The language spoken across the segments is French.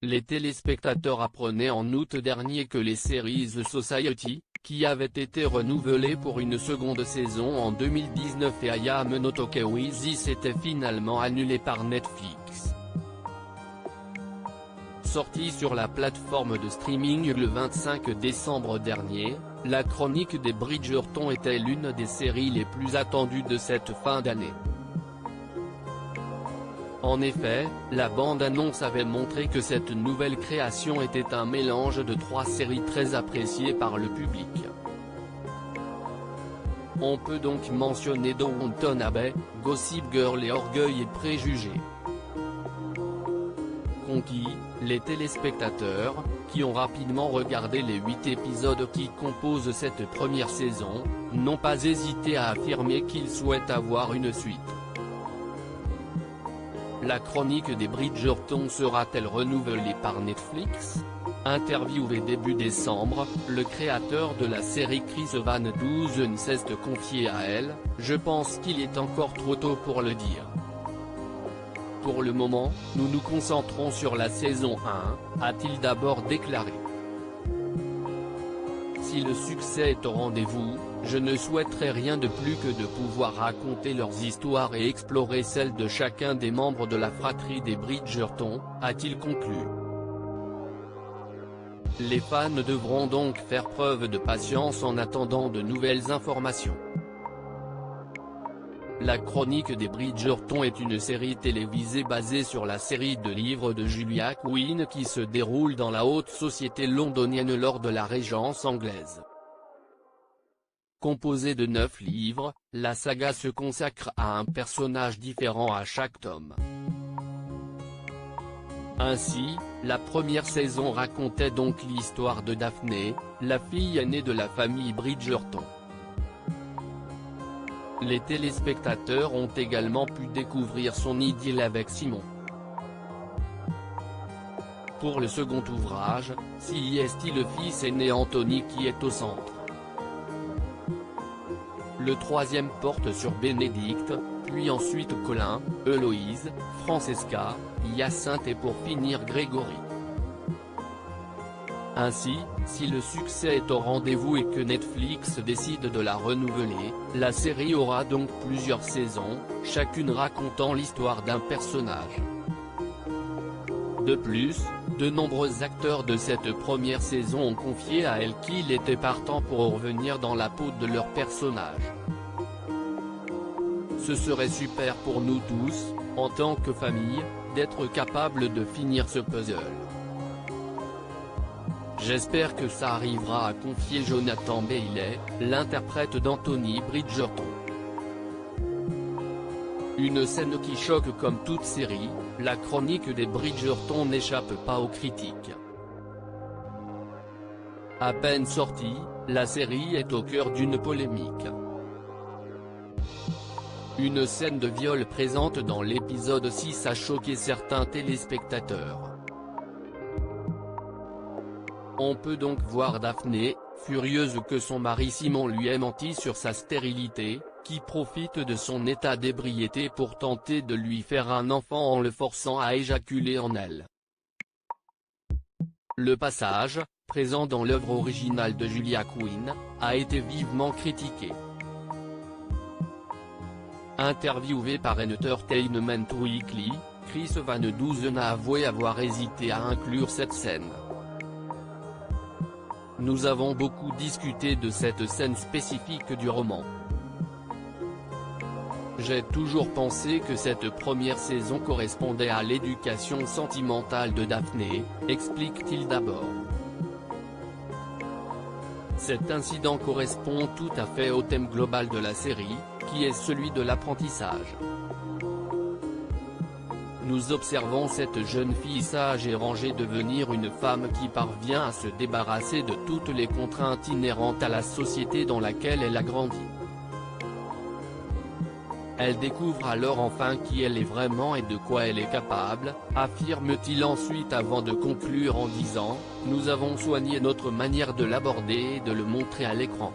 Les téléspectateurs apprenaient en août dernier que les séries The Society, qui avaient été renouvelées pour une seconde saison en 2019 et I Am Not Okay With This étaient finalement annulées par Netflix. Sortie sur la plateforme de streaming le 25 décembre dernier, La Chronique des Bridgerton était l'une des séries les plus attendues de cette fin d'année. En effet, la bande-annonce avait montré que cette nouvelle création était un mélange de 3 séries très appréciées par le public. On peut donc mentionner Downton Abbey, Gossip Girl et Orgueil et Préjugés. Conquis, les téléspectateurs, qui ont rapidement regardé les 8 épisodes qui composent cette première saison, n'ont pas hésité à affirmer qu'ils souhaitent avoir une suite. La Chronique des Bridgerton sera-t-elle renouvelée par Netflix? Interviewé début décembre, le créateur de la série Chris Van Dusen s'est confié à Elle, « Je pense qu'il est encore trop tôt pour le dire. Pour le moment, nous nous concentrons sur la saison 1, a-t-il d'abord déclaré. Si le succès est au rendez-vous, je ne souhaiterais rien de plus que de pouvoir raconter leurs histoires et explorer celles de chacun des membres de la fratrie des Bridgerton, a-t-il conclu. Les fans devront donc faire preuve de patience en attendant de nouvelles informations. La Chronique des Bridgerton est une série télévisée basée sur la série de livres de Julia Quinn qui se déroule dans la haute société londonienne lors de la Régence anglaise. Composée de 9 livres, la saga se consacre à un personnage différent à chaque tome. Ainsi, la première saison racontait donc l'histoire de Daphné, la fille aînée de la famille Bridgerton. Les téléspectateurs ont également pu découvrir son idylle avec Simon. Pour le second ouvrage, c'est le fils aîné Anthony qui est au centre. Le troisième porte sur Bénédicte, puis ensuite Colin, Héloïse, Francesca, Hyacinthe et pour finir Grégory. Ainsi, si le succès est au rendez-vous et que Netflix décide de la renouveler, la série aura donc plusieurs saisons, chacune racontant l'histoire d'un personnage. De plus, de nombreux acteurs de cette première saison ont confié à Elle qu'ils étaient partants pour revenir dans la peau de leur personnage. Ce serait super pour nous tous, en tant que famille, d'être capable de finir ce puzzle. J'espère que ça arrivera, a confié Jonathan Bailey, l'interprète d'Anthony Bridgerton. Une scène qui choque comme toute série, la Chronique des Bridgerton n'échappe pas aux critiques. À peine sortie, la série est au cœur d'une polémique. Une scène de viol présente dans l'épisode 6 a choqué certains téléspectateurs. On peut donc voir Daphné, furieuse que son mari Simon lui ait menti sur sa stérilité, qui profite de son état d'ébriété pour tenter de lui faire un enfant en le forçant à éjaculer en elle. Le passage, présent dans l'œuvre originale de Julia Quinn, a été vivement critiqué. Interviewé par Entertainment Weekly, Chris Van Dusen a avoué avoir hésité à inclure cette scène. Nous avons beaucoup discuté de cette scène spécifique du roman. J'ai toujours pensé que cette première saison correspondait à l'éducation sentimentale de Daphné, explique-t-il d'abord. Cet incident correspond tout à fait au thème global de la série, qui est celui de l'apprentissage. Nous observons cette jeune fille sage et rangée devenir une femme qui parvient à se débarrasser de toutes les contraintes inhérentes à la société dans laquelle elle a grandi. Elle découvre alors enfin qui elle est vraiment et de quoi elle est capable, affirme-t-il ensuite avant de conclure en disant « Nous avons soigné notre manière de l'aborder et de le montrer à l'écran. »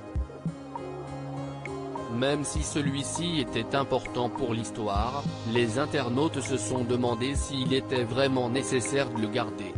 Même si celui-ci était important pour l'histoire, les internautes se sont demandé s'il était vraiment nécessaire de le garder.